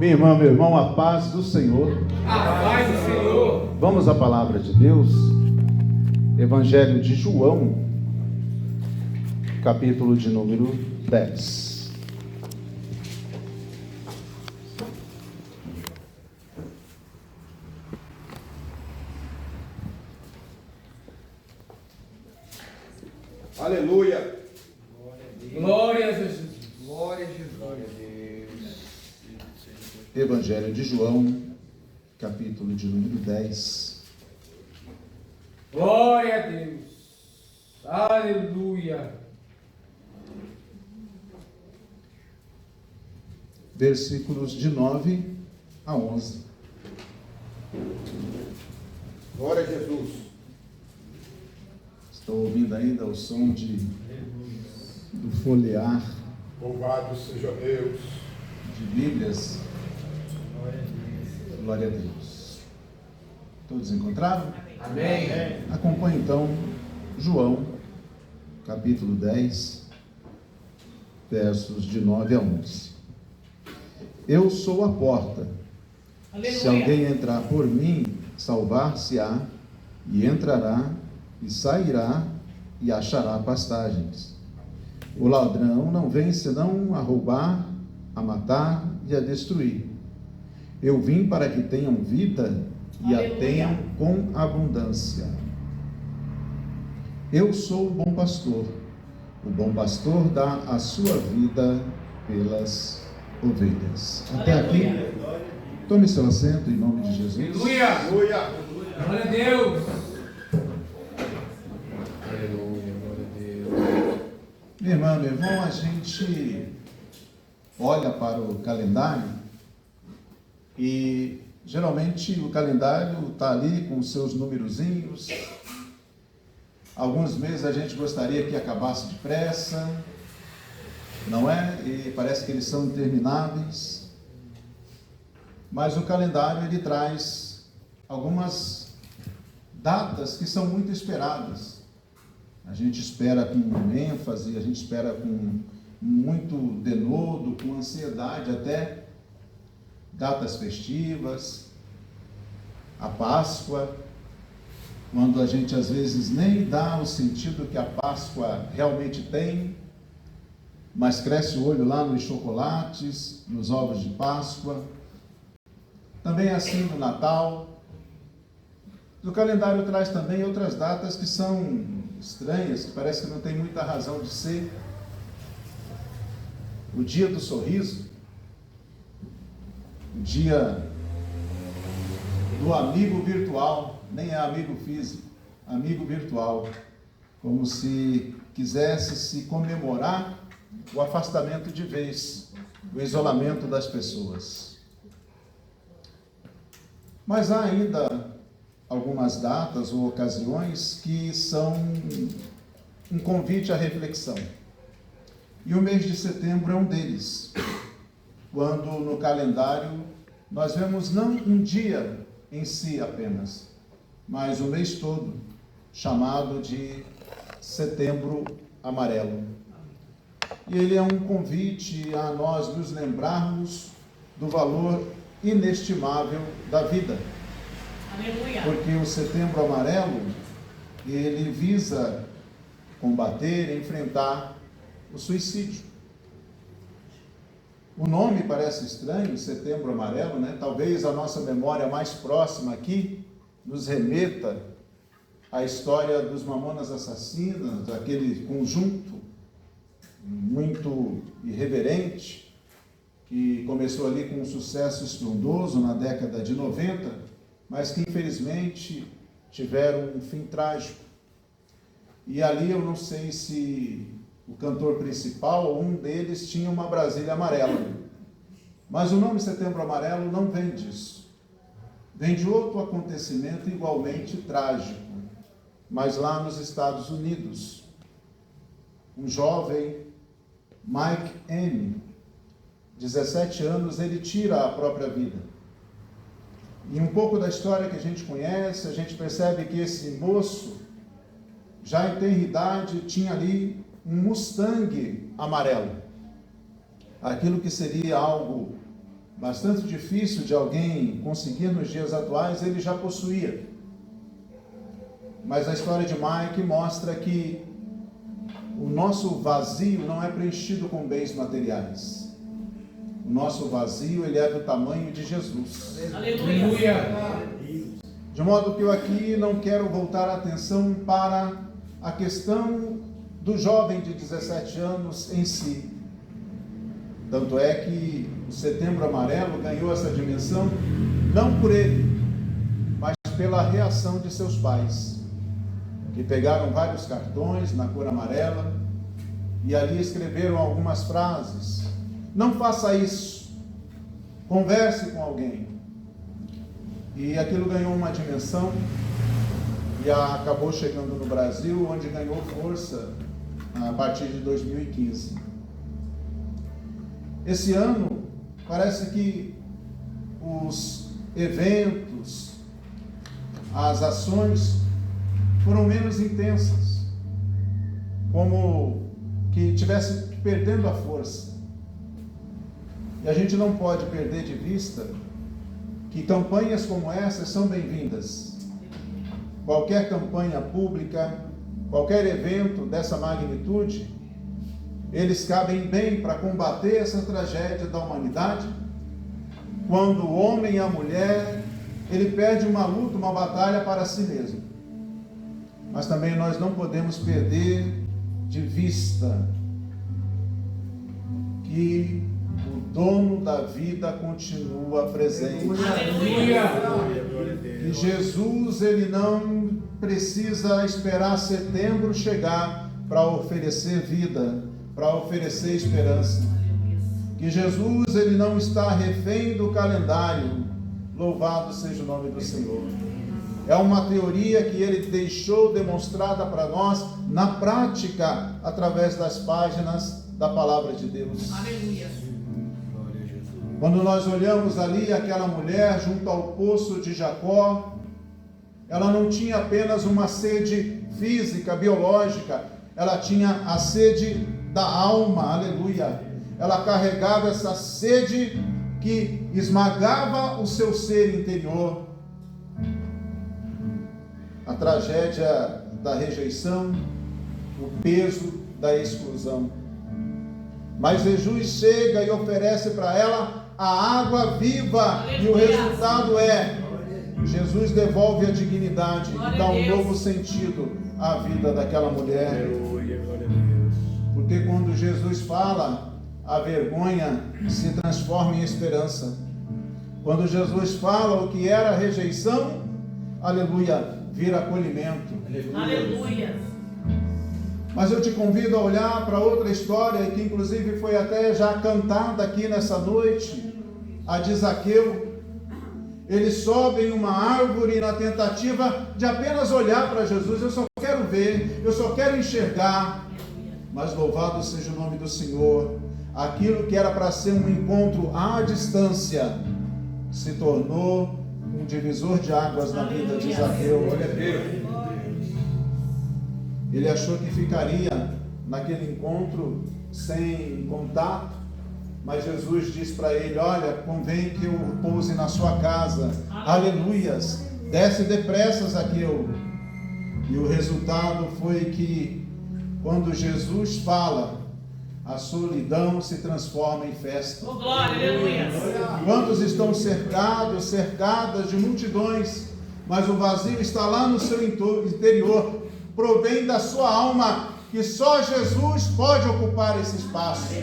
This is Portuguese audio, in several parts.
Minha irmã, meu irmão, a paz do Senhor. A paz do Senhor. Vamos à palavra de Deus. Evangelho de João, capítulo de número 10. Aleluia. Glória a Jesus. Glória a Jesus. Evangelho de João, capítulo de número 10. Glória a Deus. Aleluia. Versículos de 9 a 11. Glória a Jesus. Estou ouvindo ainda o som do folhear Louvado seja Deus. de Bíblias. Glória a Deus. Todos encontraram? Amém. Acompanhe então João, capítulo 10, versos de 9 a 11. Eu sou a porta. Aleluia. Se alguém entrar por mim, salvar-se-á, e entrará, e sairá, e achará pastagens. O ladrão não vem senão a roubar, a matar e a destruir. Eu vim para que tenham vida e a tenham com abundância. Eu sou o bom pastor. O bom pastor dá a sua vida pelas ovelhas. Até aqui, tome seu assento em nome de Jesus. Aleluia. Aleluia. Glória a Deus. Aleluia. Glória a Deus. Minha irmã, meu irmão, a gente olha para o calendário e geralmente o calendário está ali com os seus numerozinhos. Alguns meses a gente gostaria que acabasse depressa, não é? E parece que eles são intermináveis. Mas o calendário ele traz algumas datas que são muito esperadas. A gente espera com ênfase, a gente espera com muito denodo, com ansiedade até datas festivas, a Páscoa, quando a gente às vezes nem dá o sentido que a Páscoa realmente tem, mas cresce o olho lá nos chocolates, nos ovos de Páscoa. Também é assim no Natal. O calendário traz também outras datas que são estranhas, que parece que não tem muita razão de ser. O dia do sorriso, o dia do amigo virtual, nem é amigo físico, amigo virtual, como se quisesse se comemorar o afastamento de vez, o isolamento das pessoas. Mas há ainda algumas datas ou ocasiões que são um convite à reflexão. E o mês de setembro é um deles, quando no calendário nós vemos não um dia em si apenas, mas o mês todo, chamado de Setembro Amarelo. E ele é um convite a nós nos lembrarmos do valor inestimável da vida. Aleluia. Porque o Setembro Amarelo, ele visa combater, enfrentar o suicídio. O nome parece estranho, Setembro Amarelo, né? Talvez a nossa memória mais próxima aqui nos remeta à história dos Mamonas Assassinas, aquele conjunto muito irreverente, que começou ali com um sucesso estrondoso na década de 90, mas que infelizmente tiveram um fim trágico. E ali eu não sei se o cantor principal ou um deles tinha uma Brasília amarela. Mas o nome Setembro Amarelo não vem disso. Vem de outro acontecimento igualmente trágico, mas lá nos Estados Unidos. Um jovem, Mike M., 17 anos, ele tira a própria vida. E um pouco da história que a gente conhece, a gente percebe que esse moço, já em tenra idade, tinha ali um Mustang amarelo. Aquilo que seria algo bastante difícil de alguém conseguir nos dias atuais, ele já possuía. Mas a história de Mike mostra que o nosso vazio não é preenchido com bens materiais. O nosso vazio, ele é do tamanho de Jesus. Aleluia. De modo que eu aqui não quero voltar a atenção para a questão do jovem de 17 anos em si. Tanto é que o Setembro Amarelo ganhou essa dimensão não por ele, mas pela reação de seus pais, que pegaram vários cartões na cor amarela e ali escreveram algumas frases. Não faça isso, converse com alguém. E aquilo ganhou uma dimensão e acabou chegando no Brasil, onde ganhou força a partir de 2015. Esse ano, parece que os eventos, as ações foram menos intensas, como que estivesse perdendo a força. E a gente não pode perder de vista que campanhas como essas são bem-vindas. Qualquer campanha pública, qualquer evento dessa magnitude, eles cabem bem para combater essa tragédia da humanidade, quando o homem e a mulher, ele perde uma luta, uma batalha para si mesmo. Mas também nós não podemos perder de vista que o dono da vida continua presente. E Jesus, ele não precisa esperar setembro chegar para oferecer vida, para oferecer esperança. Que Jesus, ele não está refém do calendário. Louvado seja o nome do Senhor. É uma teoria que ele deixou demonstrada para nós na prática, através das páginas da palavra de Deus. Aleluia. Quando nós olhamos ali aquela mulher junto ao poço de Jacó, ela não tinha apenas uma sede física, biológica, ela tinha a sede da alma, aleluia. Ela carregava essa sede que esmagava o seu ser interior. A tragédia da rejeição, o peso da exclusão. Mas Jesus chega e oferece para ela a água viva, e o resultado é: Jesus devolve a dignidade e dá um novo sentido à vida daquela mulher. Porque quando Jesus fala, a vergonha se transforma em esperança. Quando Jesus fala o que era rejeição, aleluia, vira acolhimento. Aleluia. Mas eu te convido a olhar para outra história, que inclusive foi até já cantada aqui nessa noite, a de Zaqueu. Ele sobe em uma árvore na tentativa de apenas olhar para Jesus. Eu só quero ver, eu só quero enxergar. Mas louvado seja o nome do Senhor. Aquilo que era para ser um encontro à distância se tornou um divisor de águas na vida de Zaqueu. Glória a Deus. Ele achou que ficaria naquele encontro sem contato, mas Jesus diz para ele: olha, convém que eu pouse na sua casa. Aleluias. Desce depressa, Zaqueu. E o resultado foi que, quando Jesus fala, a solidão se transforma em festa. Oh, glória, aleluia. Quantos estão cercadas de multidões, mas o vazio está lá no seu interior, provém da sua alma, que só Jesus pode ocupar esse espaço.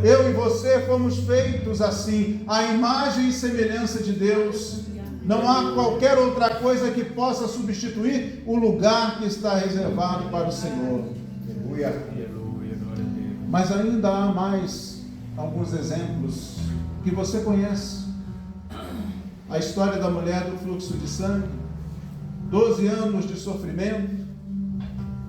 Eu e você fomos feitos assim, à imagem e semelhança de Deus. Não há qualquer outra coisa que possa substituir o lugar que está reservado para o Senhor. Mas ainda há mais alguns exemplos que você conhece. A história da mulher do fluxo de sangue, 12 anos de sofrimento,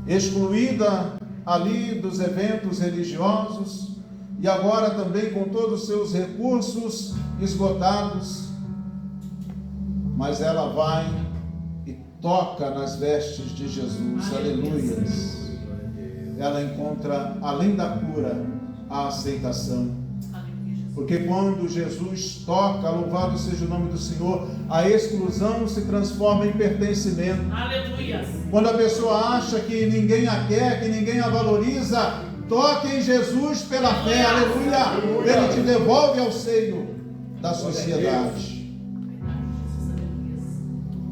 excluída ali dos eventos religiosos, e agora também com todos os seus recursos esgotados, mas ela vai e toca nas vestes de Jesus. Aleluias. Ela encontra, além da cura, a aceitação. Porque quando Jesus toca, louvado seja o nome do Senhor, a exclusão se transforma em pertencimento. Aleluia. Quando a pessoa acha que ninguém a quer, que ninguém a valoriza, toque em Jesus pela fé, aleluia. Ele te devolve ao seio da sociedade.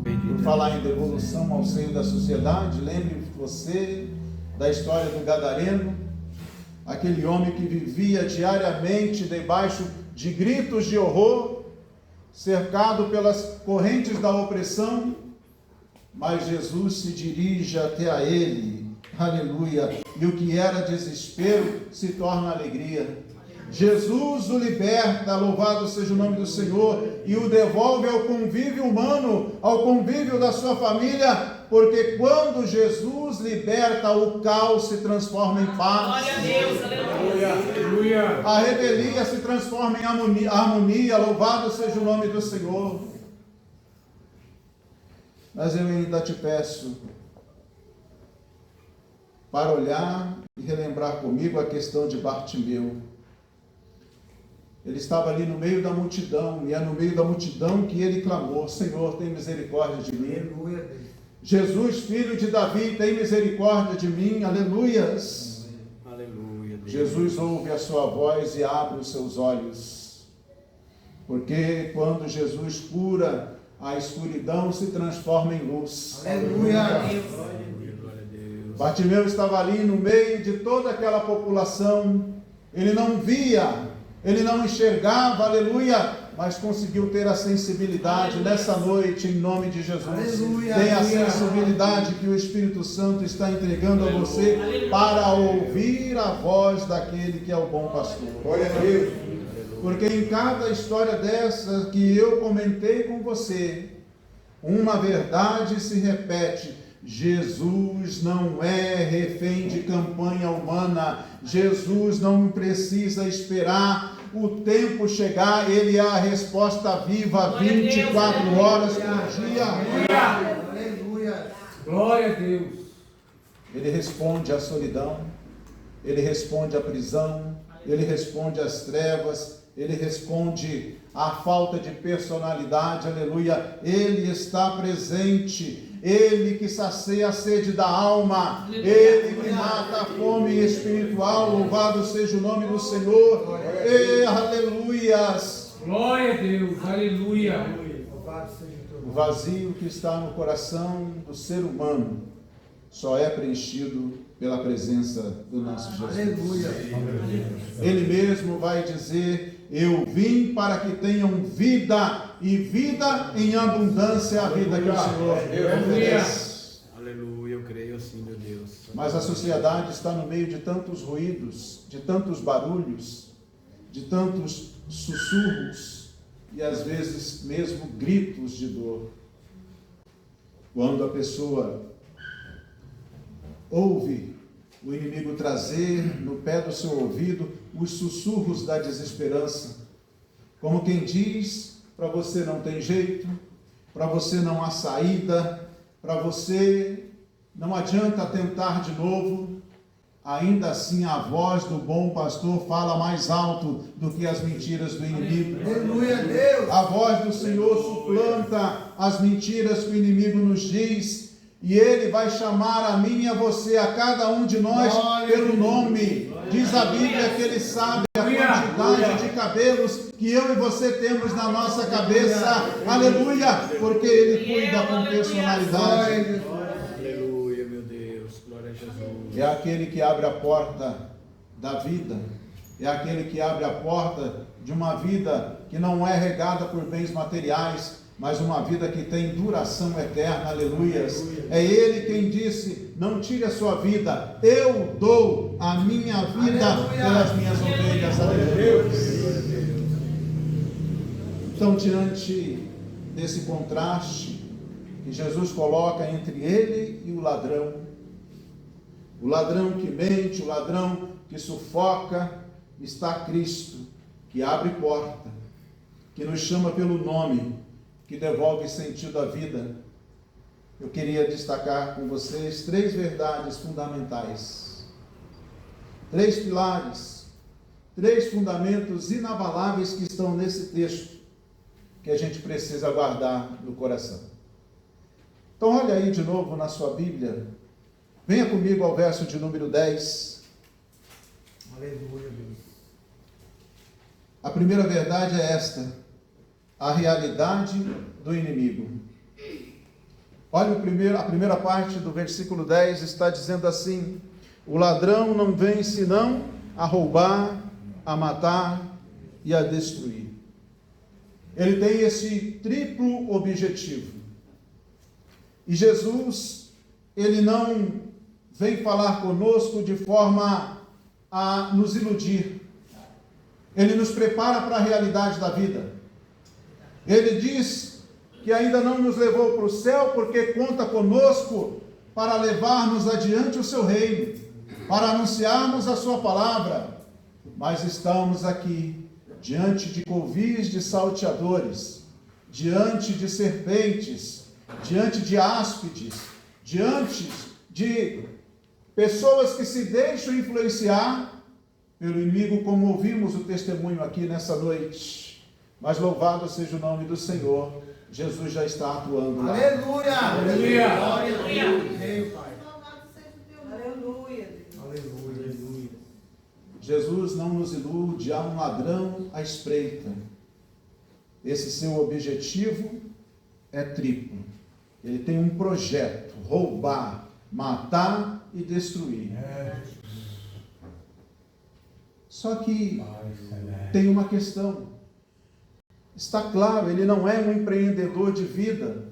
Por falar em devolução ao seio da sociedade, lembre você da história do Gadareno, aquele homem que vivia diariamente debaixo de gritos de horror, cercado pelas correntes da opressão, mas Jesus se dirige até a ele, aleluia, e o que era desespero se torna alegria. Jesus o liberta, louvado seja o nome do Senhor, e o devolve ao convívio humano, ao convívio da sua família, porque quando Jesus liberta, o caos se transforma em paz. Glória a Deus, aleluia. Aleluia. A rebelia se transforma em harmonia, louvado seja o nome do Senhor. Mas eu ainda te peço para olhar e relembrar comigo a questão de Bartimeu. Ele estava ali no meio da multidão, e é no meio da multidão que ele clamou: Senhor, tem misericórdia de mim. Jesus, filho de Davi, tem misericórdia de mim. Aleluias. Aleluia. Jesus ouve a sua voz e abre os seus olhos. Porque quando Jesus cura, a escuridão se transforma em luz. Aleluia. Bartimeu estava ali no meio de toda aquela população. Ele não via, ele não enxergava, aleluia, mas conseguiu ter a sensibilidade nessa noite, em nome de Jesus. Aleluia. Tem a sensibilidade que o Espírito Santo está entregando a você para ouvir a voz daquele que é o bom pastor. Glória a Deus. Porque em cada história dessa que eu comentei com você, uma verdade se repete: Jesus não é refém de campanha humana. Jesus não precisa esperar o tempo chegar. Ele é a resposta viva 24 horas por dia. Aleluia. Glória a Deus. Ele responde à solidão, ele responde à prisão, ele responde às trevas, ele responde à falta de personalidade, aleluia. Ele está presente. Ele que sacia a sede da alma, Ele que mata a fome espiritual, louvado seja o nome do Senhor, e aleluias. Glória a Deus. Aleluia. O vazio que está no coração do ser humano só é preenchido pela presença do nosso Jesus. Aleluia. Ele mesmo vai dizer: eu vim para que tenham vida, e vida em abundância, a vida que o Senhor oferece. Aleluia, eu creio assim, meu Deus. Mas a sociedade está no meio de tantos ruídos, de tantos barulhos, de tantos sussurros e às vezes mesmo gritos de dor. Quando a pessoa ouve o inimigo trazer no pé do seu ouvido os sussurros da desesperança, como quem diz: para você não tem jeito, para você não há saída, para você não adianta tentar de novo, ainda assim a voz do bom pastor fala mais alto do que as mentiras do inimigo. Aleluia, Deus. A voz do Senhor suplanta as mentiras que o inimigo nos diz, e Ele vai chamar a mim e a você, a cada um de nós, pelo nome. Diz a Bíblia que Ele sabe a quantidade de cabelos que eu e você temos na nossa cabeça. Aleluia! Porque Ele cuida com personalidade. Aleluia, meu Deus. Glória a Jesus. É aquele que abre a porta da vida. É aquele que abre a porta de uma vida que não é regada por bens materiais, mas uma vida que tem duração eterna, aleluias. É Ele quem disse: não tire a sua vida, eu dou a minha vida, aleluia, pelas minhas ovelhas, aleluia. Então, diante desse contraste que Jesus coloca entre ele e o ladrão que mente, o ladrão que sufoca, está Cristo, que abre porta, que nos chama pelo nome, que devolve sentido à vida. Eu queria destacar com vocês 3 verdades fundamentais, 3 pilares 3 fundamentos inabaláveis que estão nesse texto, que a gente precisa guardar no coração. Então, olha aí de novo na sua Bíblia. Venha comigo ao verso de número 10. Aleluia, Deus. A primeira verdade é esta: a realidade do inimigo. Olha a primeira parte do versículo 10, está dizendo assim: o ladrão não vem senão a roubar, a matar e a destruir. Ele tem esse triplo objetivo. E Jesus, ele não vem falar conosco de forma a nos iludir. Ele nos prepara para a realidade da vida. Ele diz que ainda não nos levou para o céu porque conta conosco para levarmos adiante o seu reino, para anunciarmos a sua palavra. Mas estamos aqui diante de covis de salteadores, diante de serpentes, diante de áspides, diante de pessoas que se deixam influenciar pelo inimigo, como ouvimos o testemunho aqui nessa noite. Mas louvado seja o nome do Senhor, Jesus já está atuando lá. Aleluia! Aleluia! Aleluia! Aleluia! Aleluia! Jesus não nos ilude, há um ladrão à espreita. Esse seu objetivo é triplo. Ele tem um projeto: roubar, matar e destruir. Só que tem uma questão. Está claro, ele não é um empreendedor de vida,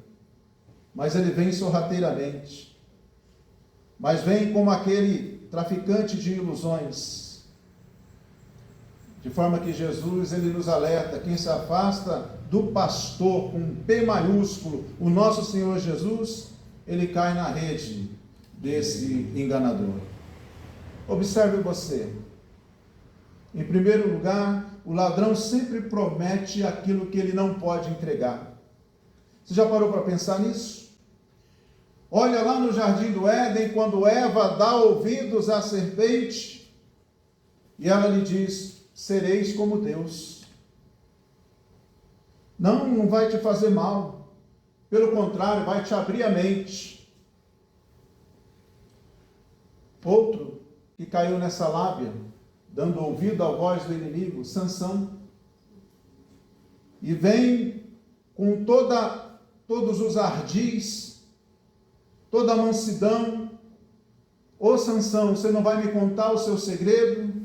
mas ele vem sorrateiramente. Mas vem como aquele traficante de ilusões. De forma que Jesus, ele nos alerta: quem se afasta do pastor, com um P maiúsculo, o nosso Senhor Jesus, ele cai na rede desse enganador. Observe você. Em primeiro lugar, o ladrão sempre promete aquilo que ele não pode entregar. Você já parou para pensar nisso? Olha lá no jardim do Éden, quando Eva dá ouvidos à serpente, e ela lhe diz: sereis como Deus. Não vai te fazer mal. Pelo contrário, vai te abrir a mente. Outro que caiu nessa lábia, dando ouvido à voz do inimigo, Sansão. E vem com todos os ardis, toda a mansidão. Ô Sansão, você não vai me contar o seu segredo?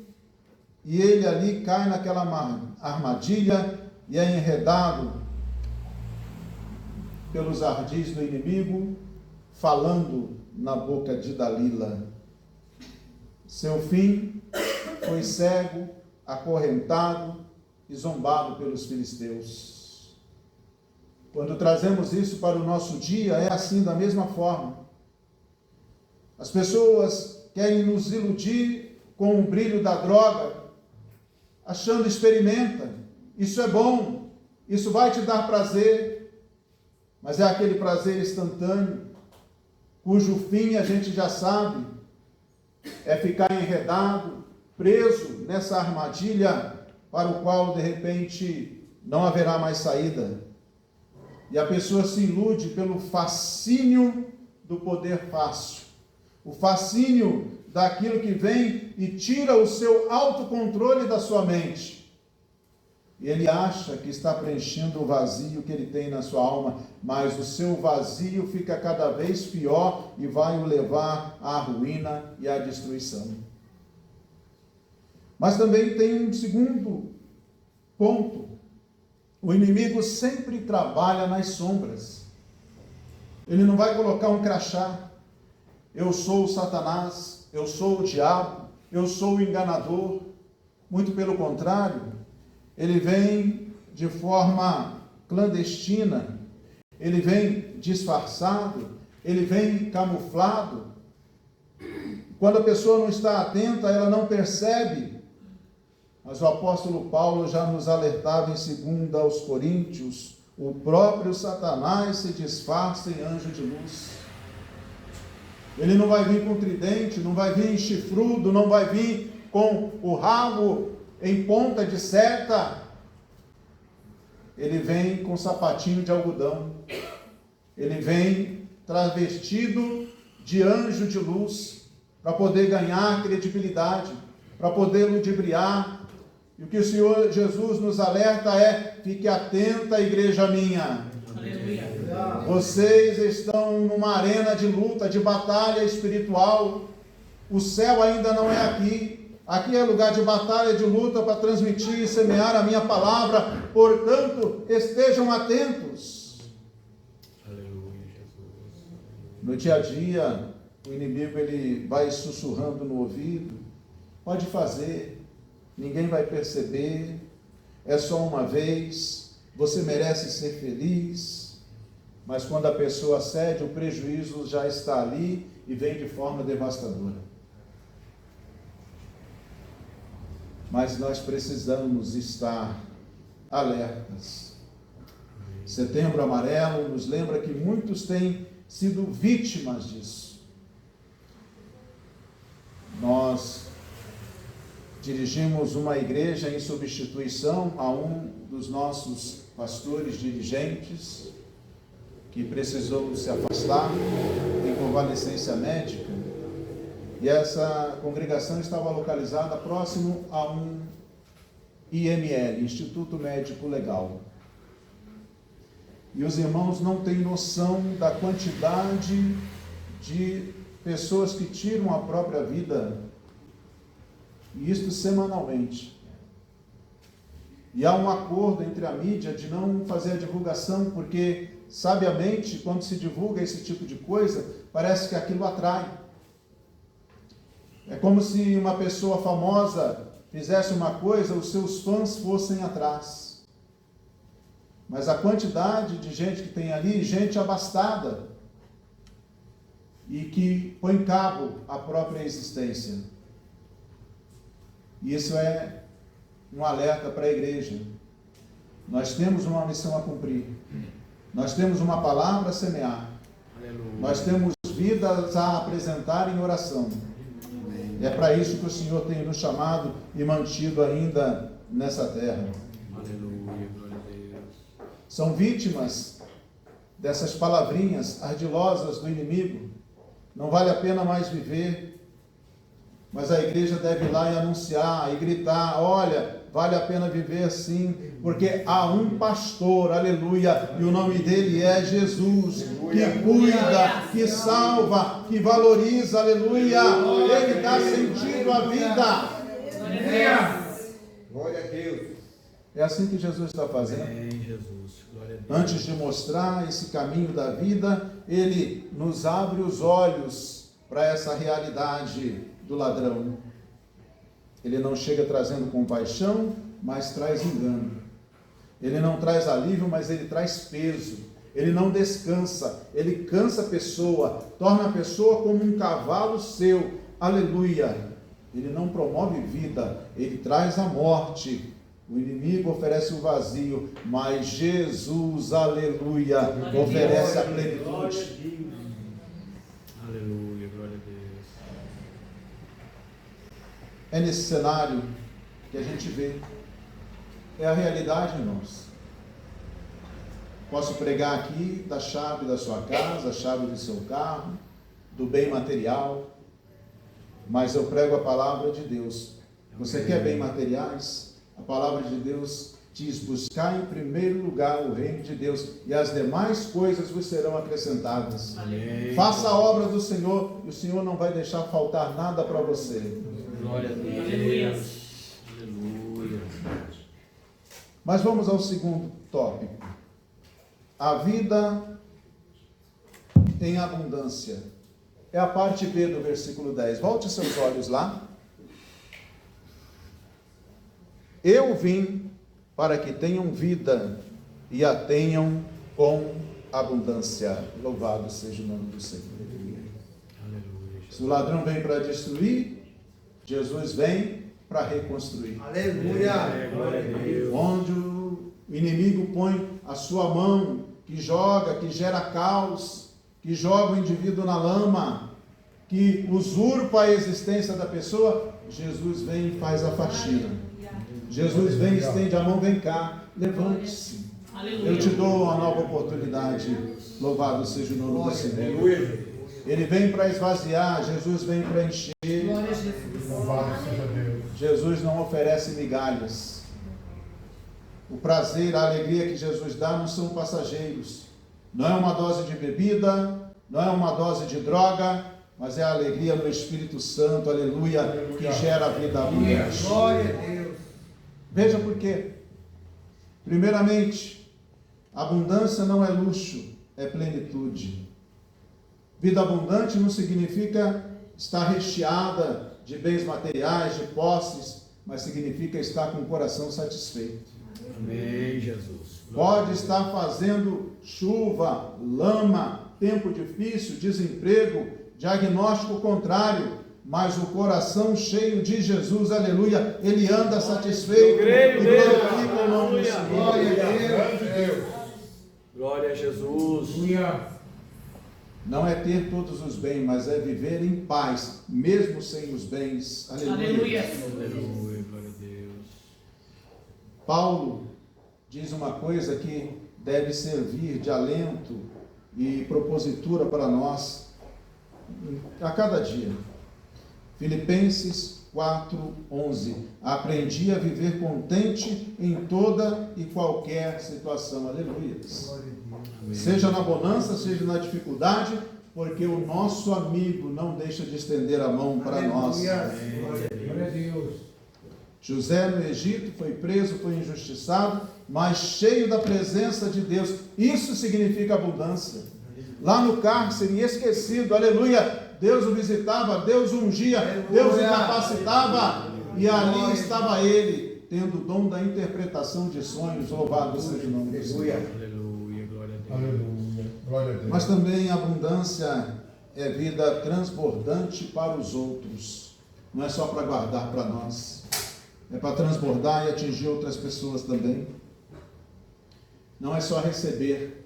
E ele ali cai naquela armadilha e é enredado pelos ardis do inimigo, falando na boca de Dalila. Seu fim foi cego, acorrentado e zombado pelos filisteus. Quando trazemos isso para o nosso dia, é assim da mesma forma. As pessoas querem nos iludir com o brilho da droga, achando: experimenta, isso é bom, isso vai te dar prazer, mas é aquele prazer instantâneo, cujo fim a gente já sabe, é ficar enredado, preso nessa armadilha para o qual de repente não haverá mais saída. E a pessoa se ilude pelo fascínio do poder fácil, o fascínio daquilo que vem e tira o seu autocontrole da sua mente. E ele acha que está preenchendo o vazio que ele tem na sua alma, mas o seu vazio fica cada vez pior e vai o levar à ruína e à destruição. Mas também tem um segundo ponto. O inimigo sempre trabalha nas sombras. Ele não vai colocar um crachá: eu sou o Satanás, eu sou o diabo, eu sou o enganador. Muito pelo contrário, ele vem de forma clandestina, ele vem disfarçado, ele vem camuflado. Quando a pessoa não está atenta, ela não percebe. Mas o apóstolo Paulo já nos alertava em 2 aos Coríntios: o próprio Satanás se disfarça em anjo de luz. Ele não vai vir com tridente, não vai vir chifrudo, não vai vir com o rabo em ponta de seta, ele vem com sapatinho de algodão, ele vem travestido de anjo de luz, para poder ganhar credibilidade, para poder ludibriar. E o que o Senhor Jesus nos alerta é: fique atenta, igreja minha. Aleluia. Vocês estão numa arena de luta, de batalha espiritual. O céu ainda não é aqui. Aqui é lugar de batalha, de luta, para transmitir e semear a minha palavra. Portanto, estejam atentos. Aleluia, Jesus. No dia a dia, o inimigo ele vai sussurrando no ouvido: pode fazer, ninguém vai perceber, é só uma vez, você merece ser feliz. Mas quando a pessoa cede, o prejuízo já está ali e vem de forma devastadora. Mas nós precisamos estar alertas. Setembro Amarelo nos lembra que muitos têm sido vítimas disso. Nós dirigimos uma igreja em substituição a um dos nossos pastores dirigentes, que precisou se afastar em convalescência médica, e essa congregação estava localizada próximo a um IML, Instituto Médico Legal. E os irmãos não têm noção da quantidade de pessoas que tiram a própria vida, e isto semanalmente. E há um acordo entre a mídia de não fazer a divulgação, porque, sabiamente, quando se divulga esse tipo de coisa, parece que aquilo atrai. É como se uma pessoa famosa fizesse uma coisa, os seus fãs fossem atrás. Mas a quantidade de gente que tem ali, gente abastada, e que põe cabo à própria existência. E isso é um alerta para a igreja. Nós temos uma missão a cumprir. Nós temos uma palavra a semear. Aleluia. Nós temos vidas a apresentar em oração. E é para isso que o Senhor tem nos chamado e mantido ainda nessa terra. Aleluia, glória a Deus. São vítimas dessas palavrinhas ardilosas do inimigo. Não vale a pena mais viver. Mas a igreja deve ir lá e anunciar e gritar: olha, vale a pena viver assim, porque há um pastor, aleluia, e o nome dele é Jesus, que cuida, que salva, que valoriza, aleluia, ele dá sentido à vida. Glória a Deus. É assim que Jesus está fazendo. Amém, Jesus. Glória a Deus. Antes de mostrar esse caminho da vida, ele nos abre os olhos para essa realidade do ladrão. Ele não chega trazendo compaixão, mas traz engano. Ele não traz alívio, mas ele traz peso. Ele não descansa, ele cansa a pessoa, torna a pessoa como um cavalo seu. Aleluia! Ele não promove vida, ele traz a morte. O inimigo oferece o vazio, mas Jesus, aleluia, oferece a plenitude. Aleluia, glória a Deus. É nesse cenário que a gente vê. É a realidade, irmãos. Posso pregar aqui da chave da sua casa, a chave do seu carro, do bem material, mas eu prego a palavra de Deus. Você quer bem materiais? A palavra de Deus diz: buscar em primeiro lugar o reino de Deus, e as demais coisas vos serão acrescentadas. Amém. Faça a obra do Senhor, e o Senhor não vai deixar faltar nada para você. Glória a Deus. Aleluia. Aleluia. Mas vamos ao segundo tópico. A vida em abundância. É a parte B do versículo 10. Volte seus olhos lá. Eu vim para que tenham vida e a tenham com abundância. Louvado seja o nome do Senhor. Aleluia. Se o ladrão vem para destruir, Jesus vem para reconstruir. Aleluia. Glória a Deus. Onde o inimigo põe a sua mão, que joga, que gera caos, que joga o indivíduo na lama, que usurpa a existência da pessoa, Jesus vem e faz a faxina. Jesus vem, estende a mão, vem cá, levante-se. Aleluia. Eu te dou uma nova oportunidade. Louvado seja o nome do Senhor. Ele vem para esvaziar, Jesus vem para encher. Glória a Jesus. Louvado seja Deus. Jesus não oferece migalhas. O prazer, a alegria que Jesus dá não são passageiros. Não é uma dose de bebida, não é uma dose de droga, mas é a alegria no Espírito Santo, aleluia, que gera a vida abundante. Glória a Deus. Veja por quê. Primeiramente, abundância não é luxo, é plenitude. Vida abundante não significa estar recheada de bens materiais, de posses, mas significa estar com o coração satisfeito. Amém, Jesus. Pode estar fazendo chuva, lama, tempo difícil, desemprego, diagnóstico contrário, mas o coração cheio de Jesus, aleluia, ele anda satisfeito e glorifica o nome do Senhor. Glória a Deus. Glória a Jesus. Aleluia. Não é ter todos os bens, mas é viver em paz, mesmo sem os bens. Aleluia. Aleluia. Aleluia, glória a Deus. Paulo diz uma coisa que deve servir de alento e propositura para nós a cada dia. Filipenses 4:11. Aprendi a viver contente em toda e qualquer situação. Aleluia. Seja na bonança, seja na dificuldade, porque o nosso amigo não deixa de estender a mão para nós. Glória a Deus. José no Egito foi preso, foi injustiçado, mas cheio da presença de Deus. Isso significa abundância. Lá no cárcere, esquecido, aleluia, Deus o visitava, Deus o ungia, Deus o capacitava, e ali estava ele, tendo o dom da interpretação de sonhos. Louvado seja o nome do Senhor. Aleluia, glória a Deus. Aleluia. Glória a Deus. Mas também a abundância é vida transbordante para os outros. Não é só para guardar para nós. É para transbordar e atingir outras pessoas também. Não é só receber,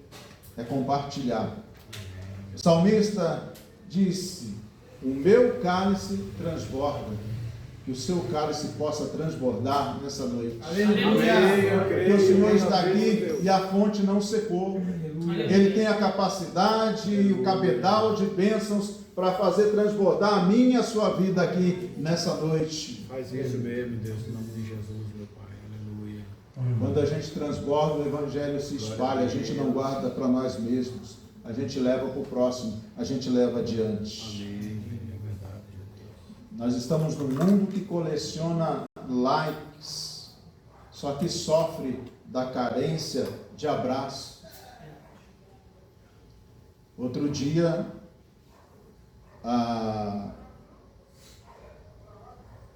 é compartilhar. O salmista disse: o meu cálice transborda. Que o seu cálice possa transbordar nessa noite. Aleluia. Porque o Senhor está aqui e a fonte não secou. Ele tem a capacidade e o cabedal de bênçãos para fazer transbordar a minha e a sua vida aqui nessa noite. Faz isso mesmo, Deus, em nome de Jesus, meu Pai. Aleluia. Quando a gente transborda, o Evangelho se espalha, a gente não guarda para nós mesmos, a gente leva para o próximo, a gente leva adiante. Amém. É verdade. Nós estamos num mundo que coleciona likes, só que sofre da carência de abraço. Outro dia,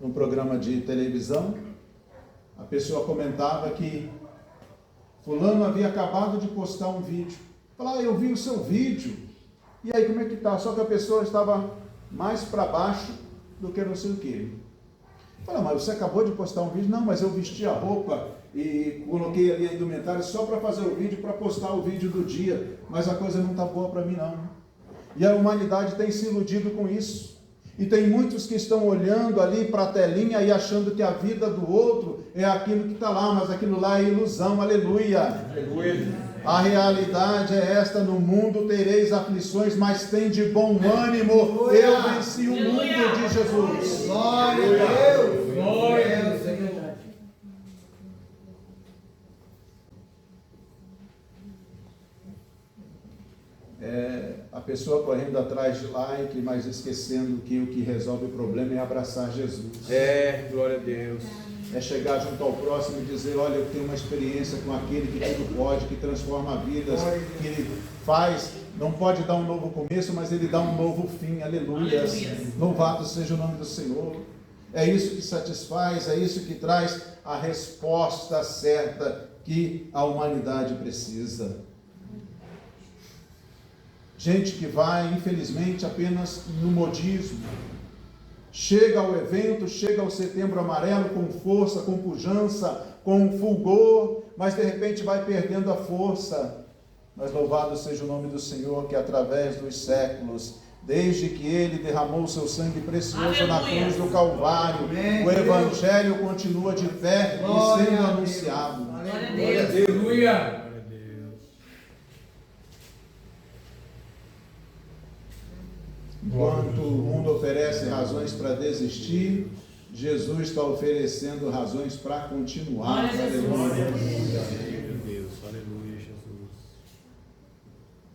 num programa de televisão, a pessoa comentava que fulano havia acabado de postar um vídeo. Falava: eu vi o seu vídeo. E aí, como é que tá? Só que a pessoa estava mais para baixo do que não sei o quê. Fala: mas você acabou de postar um vídeo? Não, mas eu vesti a roupa e coloquei ali a indumentária só para fazer o vídeo, para postar o vídeo do dia. Mas a coisa não está boa para mim, não. E a humanidade tem se iludido com isso. E tem muitos que estão olhando ali para a telinha e achando que a vida do outro é aquilo que está lá, mas aquilo lá é ilusão. Aleluia. A realidade é esta: no mundo tereis aflições, mas tem de bom ânimo. Eu venci o mundo de Jesus. Glória a Deus. Glória a Deus. É verdade. A pessoa correndo atrás de like, mas esquecendo que o que resolve o problema é abraçar Jesus. É, glória a Deus. É chegar junto ao próximo e dizer: olha, eu tenho uma experiência com aquele que tudo pode, que transforma vidas, que ele faz, não pode dar um novo começo, mas ele dá um novo fim. Aleluia. Louvado seja o nome do Senhor. É isso que satisfaz, é isso que traz a resposta certa que a humanidade precisa. Gente que vai, infelizmente, apenas no modismo. Chega ao evento, chega ao Setembro Amarelo com força, com pujança, com fulgor, mas de repente vai perdendo a força. Mas louvado seja o nome do Senhor, que através dos séculos Desde que ele derramou seu sangue precioso na Aleluia. cruz do Calvário, Amém, o Evangelho continua de pé e Glória sendo a Deus. anunciado. Glória a Glória a Deus. Deus. Aleluia. Glória a Deus. Enquanto o mundo oferece razões para desistir, Jesus está oferecendo razões para continuar. Glória a Jesus. Aleluia. Meu Deus, aleluia, Jesus.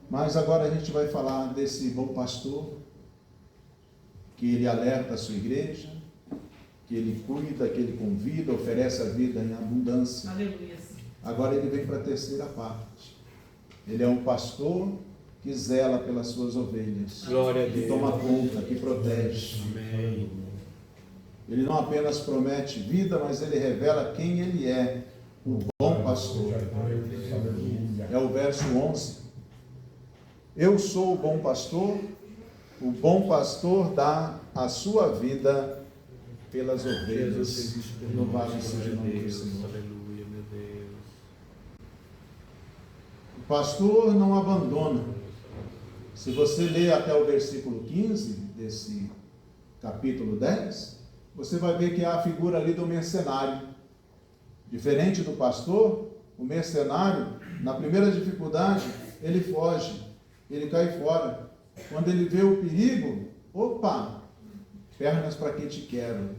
Mas agora a gente vai falar desse bom pastor, que ele alerta a sua igreja, que ele cuida, que ele convida, oferece a vida em abundância. Aleluia. Agora ele vem para a terceira parte. Ele é um pastor que zela pelas suas ovelhas, Glória a que Deus. toma conta, que protege. Amém. Ele não apenas promete vida, mas ele revela quem ele é, o bom pastor. É o verso 11. Eu sou o bom pastor dá a sua vida pelas ovelhas. Louvado seja o nome do Senhor. Aleluia, meu Deus. O pastor não abandona. Se você ler até o versículo 15 desse capítulo 10, você vai ver que há a figura ali do mercenário. Diferente do pastor, o mercenário, na primeira dificuldade, ele foge, ele cai fora. Quando ele vê o perigo, opa, pernas para quem te quero.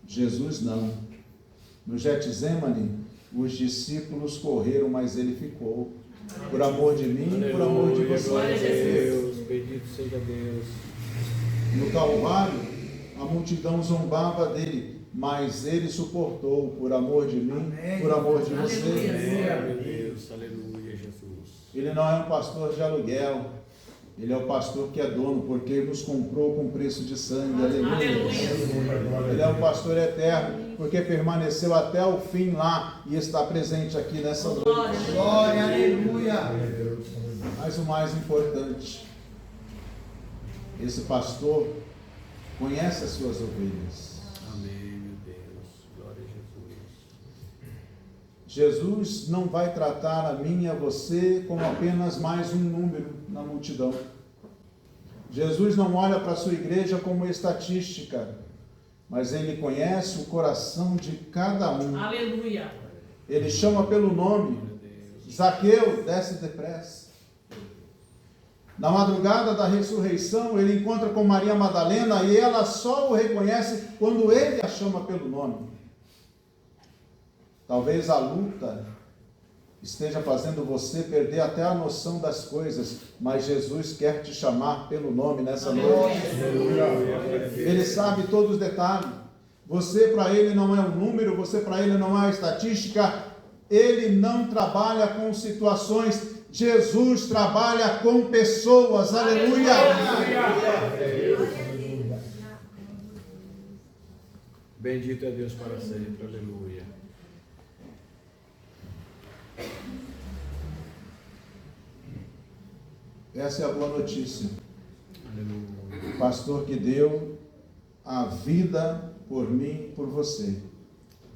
Jesus não. No Getsemane, os discípulos correram, mas ele ficou. Por amor de mim, por amor de Aleluia, glória a vocês. Deus. Bendito seja Deus. No Calvário, a multidão zombava dele, mas ele suportou por amor de mim, por amor de vocês. Aleluia. Meu Deus, aleluia, Jesus. Ele não é um pastor de aluguel, ele é o pastor que é dono, porque ele nos comprou com preço de sangue. Aleluia. Aleluia. Ele é um pastor eterno, porque permaneceu até o fim lá e está presente aqui nessa noite. Glória, aleluia. Mas o mais importante, esse pastor conhece as suas ovelhas. Amém, meu Deus. Glória a Jesus. Jesus não vai tratar a mim e a você como apenas mais um número na multidão. Jesus não olha para a sua igreja como estatística, mas ele conhece o coração de cada um. Aleluia. Ele chama pelo nome. Zaqueu, desce depressa. Na madrugada da ressurreição, ele encontra com Maria Madalena e ela só o reconhece quando ele a chama pelo nome. Talvez a luta esteja fazendo você perder até a noção das coisas, mas Jesus quer te chamar pelo nome nessa noite. Ele sabe todos os detalhes. Você para ele não é um número, você para ele não é uma estatística. Ele não trabalha com situações. Jesus trabalha com pessoas. Aleluia! Bendito é Deus para sempre. Aleluia. Essa é a boa notícia. Aleluia. O pastor que deu a vida por mim, por você.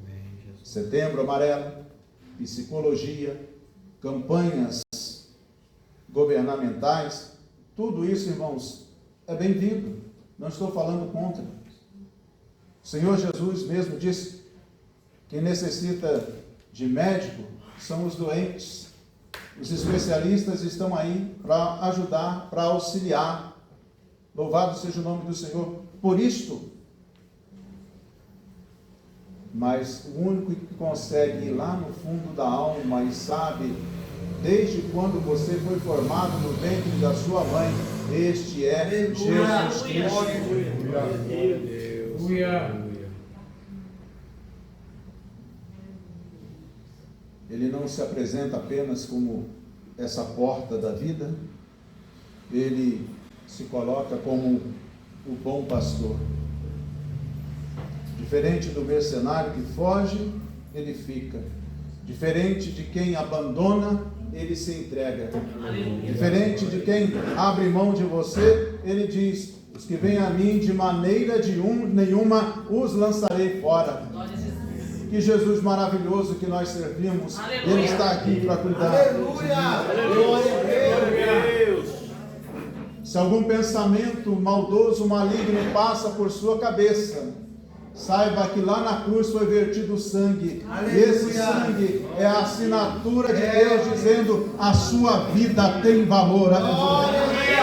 Amém, Jesus. Setembro Amarelo, psicologia, campanhas governamentais, tudo isso, irmãos, é bem-vindo. Não estou falando contra. O Senhor Jesus mesmo disse: quem necessita de médico são os doentes. Os especialistas estão aí para ajudar, para auxiliar. Louvado seja o nome do Senhor por isto. Mas o único que consegue ir lá no fundo da alma e sabe desde quando você foi formado no ventre da sua mãe, este é Jesus Cristo. Glória a Deus. Aleluia. Ele não se apresenta apenas como essa porta da vida, ele se coloca como o bom pastor. Diferente do mercenário que foge, ele fica. Diferente de quem abandona, ele se entrega. Aleluia. Diferente de quem abre mão de você, ele diz: os que vêm a mim de maneira nenhuma os lançarei fora. Glória a Jesus. Que Jesus maravilhoso que nós servimos, Aleluia. Ele está aqui para cuidar. Aleluia. Glória a Deus. Se algum pensamento maldoso, maligno passa por sua cabeça, saiba que lá na cruz foi vertido o sangue. Aleluia. E esse sangue é a assinatura de Deus dizendo: a sua vida tem valor. Aleluia.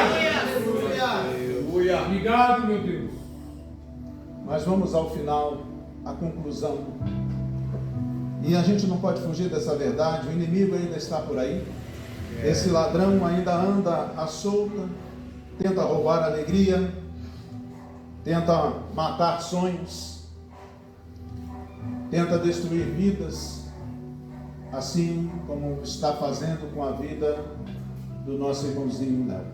Aleluia. Obrigado, meu Deus. Mas vamos ao final, a conclusão. E a gente não pode fugir dessa verdade. O inimigo ainda está por aí. Esse ladrão ainda anda à solta, tenta roubar a alegria, tenta matar sonhos, tenta destruir vidas, assim como está fazendo com a vida do nosso irmãozinho Léo.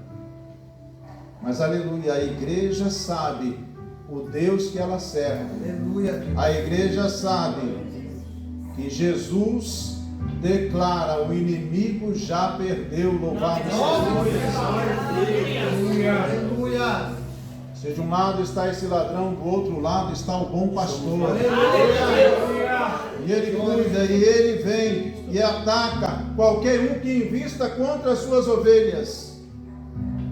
Mas aleluia, a igreja sabe o Deus que ela serve. Aleluia. A igreja sabe que Jesus declara: o inimigo já perdeu, louvado seja Aleluia. Aleluia. Se de um lado está esse ladrão, do outro lado está o bom pastor. Aleluia. E ele cuida, e ele vem e ataca qualquer um que invista contra as suas ovelhas.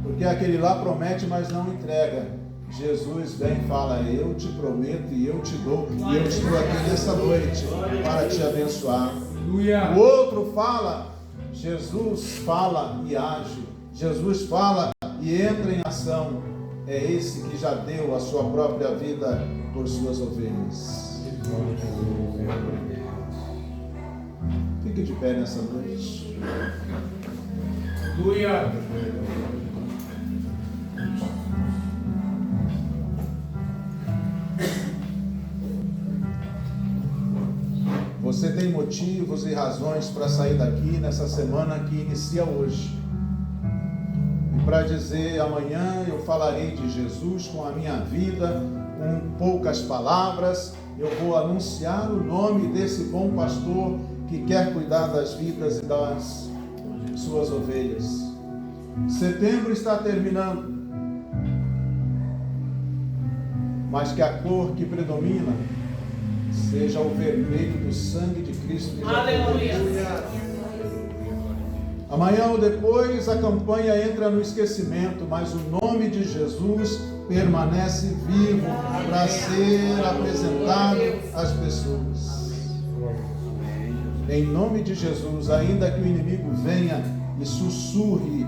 Porque aquele lá promete, mas não entrega. Jesus vem e fala: eu te prometo e eu te dou, e eu estou aqui nessa noite para te abençoar. O outro fala, Jesus fala e age. Jesus fala e entra em ação. É esse que já deu a sua própria vida por suas ovelhas. Fique de pé nessa noite. Aleluia. Você tem motivos e razões para sair daqui nessa semana que inicia hoje. E para dizer: amanhã eu falarei de Jesus com a minha vida, com poucas palavras, eu vou anunciar o nome desse bom pastor que quer cuidar das vidas e das suas ovelhas. Setembro está terminando, mas que a cor que predomina seja o vermelho do sangue de Cristo. Aleluia. Amanhã ou depois a campanha entra no esquecimento, mas o nome de Jesus permanece vivo para ser apresentado às pessoas. Em nome de Jesus, ainda que o inimigo venha e sussurre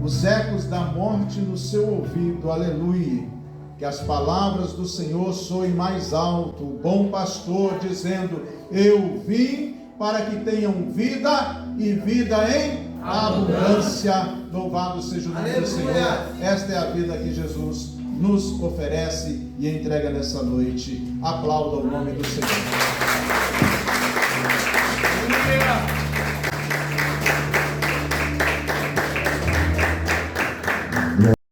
os ecos da morte no seu ouvido, aleluia, que as palavras do Senhor soem mais alto, o bom pastor dizendo: eu vim para que tenham vida e vida em abundância. Louvado seja o nome do Senhor. Esta é a vida que Jesus nos oferece e entrega nessa noite. Aplauda o nome do Senhor.